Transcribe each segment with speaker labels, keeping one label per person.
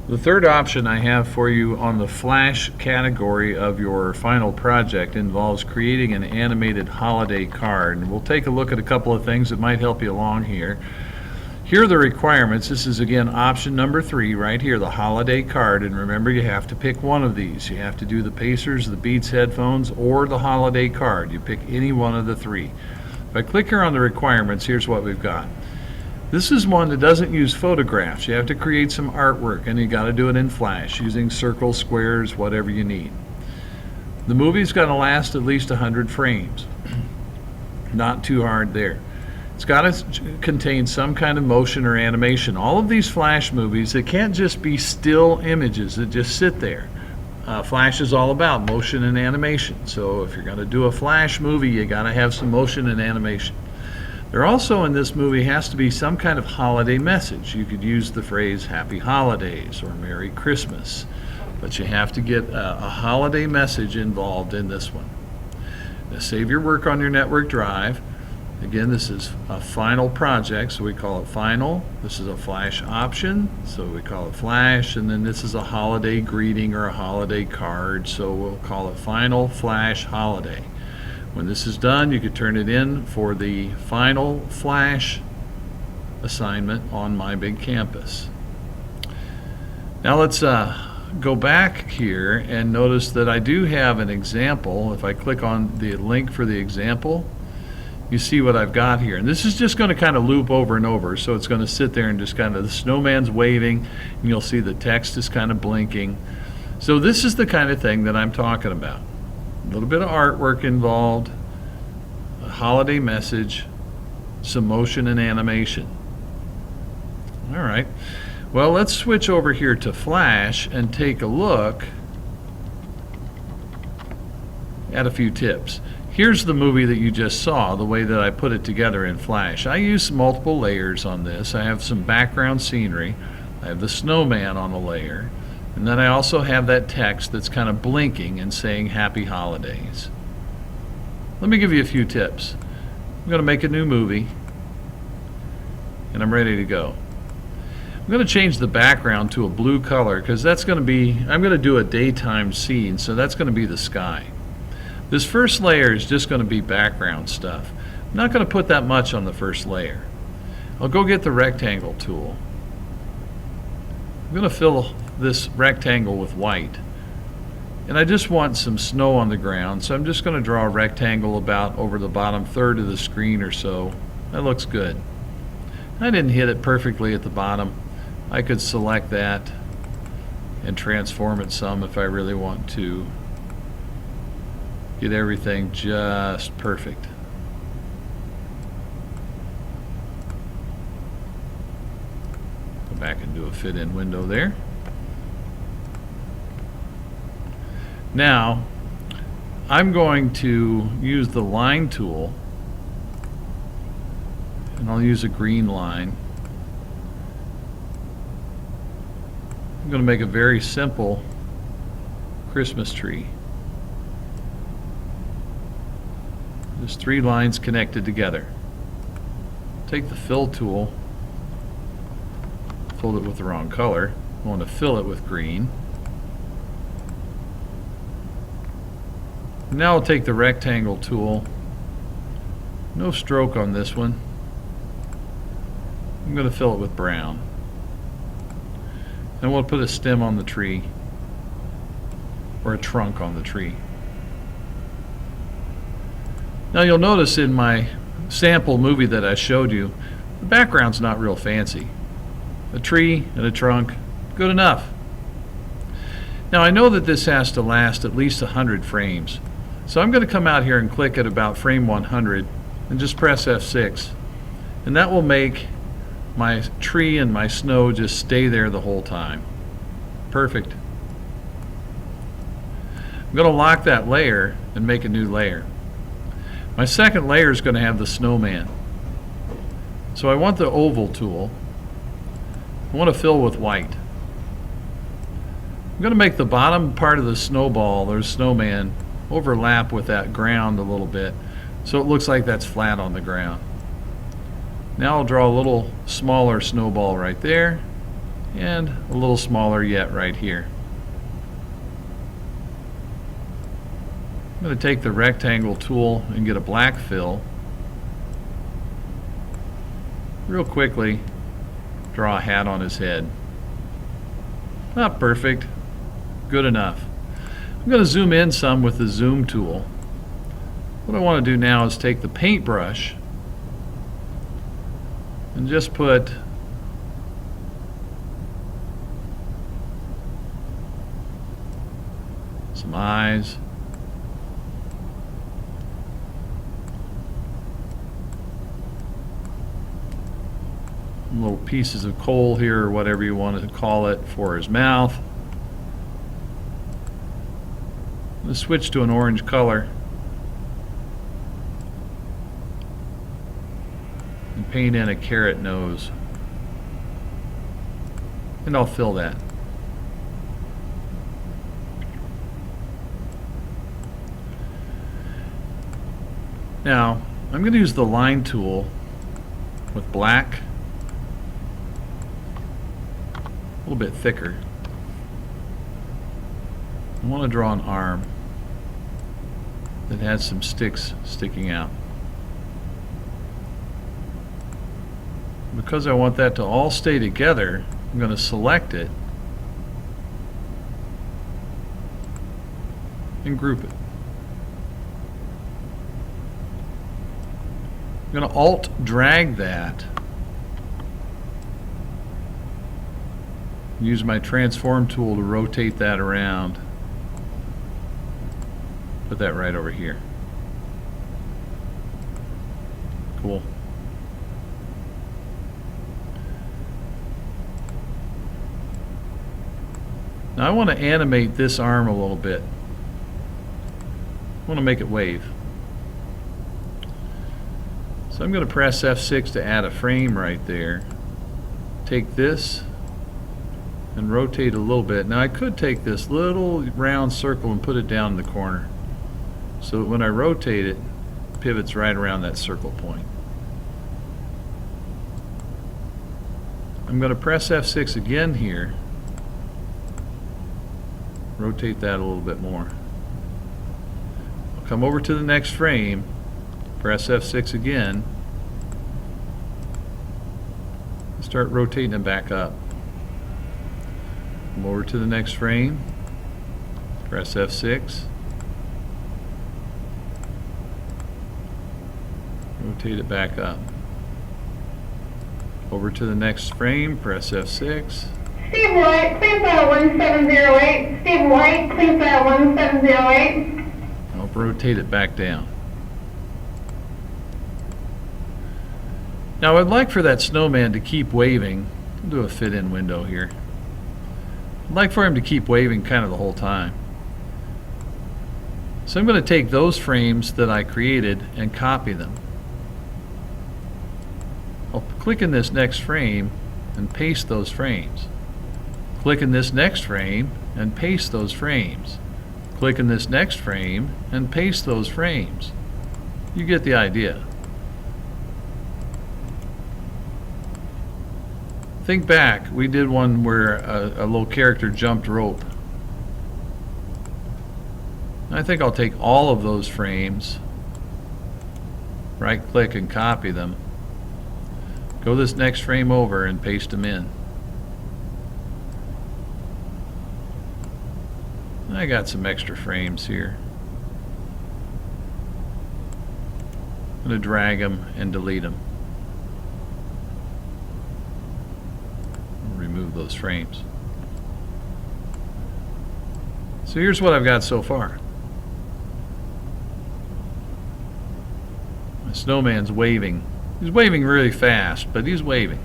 Speaker 1: The third option I have for you on the Flash category of your final project involves creating an animated holiday card. And we'll take a look at a couple of things that might help you along here. Here are the requirements. This is again option number 3 right here, the holiday card. And remember, you have to pick one of these. You have to do the Pacers, the Beats headphones, or the holiday card. You pick any one of the 3. If I click here on the requirements, here's what we've got. This is one that doesn't use photographs. You have to create some artwork, and you got to do it in Flash using circles, squares, whatever you need. The movie's got to last at least 100 frames. Not too hard there. It's got to contain some kind of motion or animation. All of these Flash movies, it can't just be still images that just sit there. Flash is all about motion and animation. So if you're going to do a Flash movie, you got to have some motion and animation. There also in this movie has to be some kind of holiday message. You could use the phrase Happy Holidays or Merry Christmas, but you have to get a holiday message involved in this one. Now save your work on your network drive. Again, this is a final project, so we call it final. This is a Flash option, so we call it Flash, and then this is a holiday greeting or a holiday card, so we'll call it Final Flash Holiday. When this is done, you could turn it in for the final Flash assignment on my big campus. Now let's go back here and notice that I do have an example. If I click on the link for the example, you see what I've got here. And this is just going to kind of loop over and over. So it's going to sit there and just kind of, the snowman's waving, and you'll see the text is kind of blinking. So this is the kind of thing that I'm talking about. A little bit of artwork involved, a holiday message, some motion and animation. All right. Well, let's switch over here to Flash and take a look at a few tips. Here's the movie that you just saw, the way that I put it together in Flash. I use multiple layers on this. I have some background scenery. I have the snowman on a layer. And then I also have that text that's kind of blinking and saying Happy Holidays. Let me give you a few tips. I'm going to make a new movie, and I'm ready to go. I'm going to change the background to a blue color because that's going to be, I'm going to do a daytime scene, so that's going to be the sky. This first layer is just going to be background stuff. I'm not going to put that much on the first layer. I'll go get the rectangle tool. I'm going to fill this rectangle with white, and I just want some snow on the ground, so I'm just going to draw a rectangle about over the bottom third of the screen or so. That looks good. I didn't hit it perfectly at the bottom. I could select that and transform it some if I really want to get everything just perfect. Go back and do a fit-in window there. Now, I'm going to use the line tool, and I'll use a green line. I'm going to make a very simple Christmas tree. There's 3 lines connected together. Take the fill tool, filled it with the wrong color. I want to fill it with green. Now I'll take the rectangle tool, no stroke on this one. I'm going to fill it with brown. And we'll put a stem on the tree, or a trunk on the tree. Now you'll notice in my sample movie that I showed you, the background's not real fancy. A tree and a trunk, good enough. Now I know that this has to last at least 100 frames. So I'm going to come out here and click at about frame 100 and just press F6. And that will make my tree and my snow just stay there the whole time. Perfect. I'm going to lock that layer and make a new layer. My second layer is going to have the snowman. So I want the oval tool. I want to fill with white. I'm going to make the bottom part of the snowball, or snowman, overlap with that ground a little bit so it looks like that's flat on the ground. Now I'll draw a little smaller snowball right there and a little smaller yet right here. I'm going to take the rectangle tool and get a black fill. Real quickly, draw a hat on his head. Not perfect, good enough. I'm going to zoom in some with the zoom tool. What I want to do now is take the paintbrush and just put some eyes, little pieces of coal here, or whatever you want to call it, for his mouth. Let's switch to an orange color and paint in a carrot nose, and I'll fill that. Now I'm going to use the line tool with black, a little bit thicker. I want to draw an arm that has some sticks sticking out. Because I want that to all stay together, I'm going to select it and group it. I'm going to Alt drag that. Use my transform tool to rotate that around. Put that right over here. Cool. Now I want to animate this arm a little bit. I want to make it wave. So I'm going to press F6 to add a frame right there. Take this and rotate a little bit. Now I could take this little round circle and put it down in the corner, so that when I rotate it, it pivots right around that circle point. I'm going to press F6 again here, rotate that a little bit more. I'll come over to the next frame, press F6 again, and start rotating it back up. Come over to the next frame, press F6, rotate it back up. Over to the next frame, press F6.
Speaker 2: Steve White, please dial 1708. Steve White, please dial 1708.
Speaker 1: I'll rotate it back down. Now I'd like for that snowman to keep waving. I'll do a fit-in window here. I'd like for him to keep waving kind of the whole time. So I'm going to take those frames that I created and copy them. I'll click in this next frame and paste those frames. Click in this next frame and paste those frames. Click in this next frame and paste those frames. You get the idea. Think back, we did one where a little character jumped rope. I think I'll take all of those frames, right click and copy them, go this next frame over and paste them in. I got some extra frames here. I'm going to drag them and delete them. Remove those frames. So here's what I've got so far. My snowman's waving. He's waving really fast, but he's waving.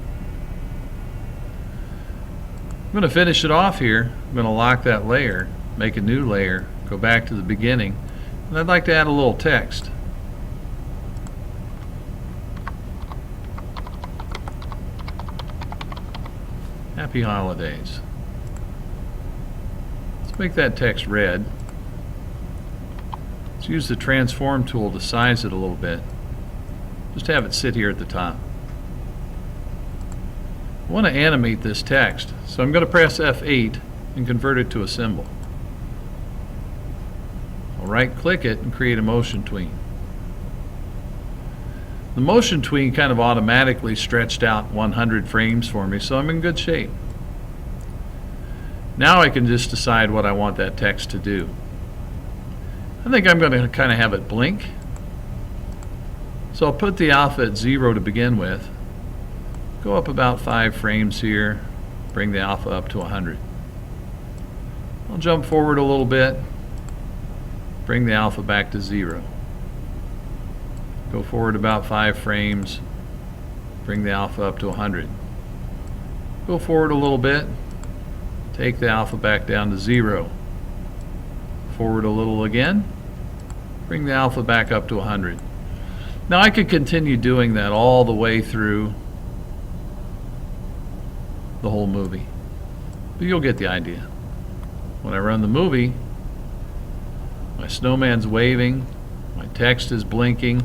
Speaker 1: I'm going to finish it off here. I'm going to lock that layer, make a new layer, go back to the beginning, and I'd like to add a little text. Happy holidays. Let's make that text red. Let's use the transform tool to size it a little bit. Just have it sit here at the top. I want to animate this text, so I'm going to press F8 and convert it to a symbol. I'll right-click it and create a motion tween. The motion tween kind of automatically stretched out 100 frames for me, so I'm in good shape. Now I can just decide what I want that text to do. I think I'm going to kind of have it blink. So I'll put the alpha at 0 to begin with. Go up about 5 frames here, bring the alpha up to 100. I'll jump forward a little bit, bring the alpha back to 0. Go forward about 5 frames, bring the alpha up to 100. Go forward a little bit, take the alpha back down to 0. Forward a little again, bring the alpha back up to 100. Now I could continue doing that all the way through the whole movie, but you'll get the idea. When I run the movie, my snowman's waving, my text is blinking.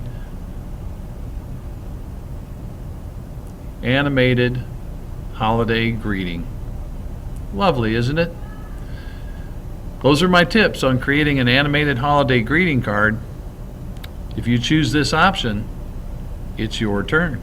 Speaker 1: Animated holiday greeting. Lovely, isn't it? Those are my tips on creating an animated holiday greeting card. If you choose this option, it's your turn.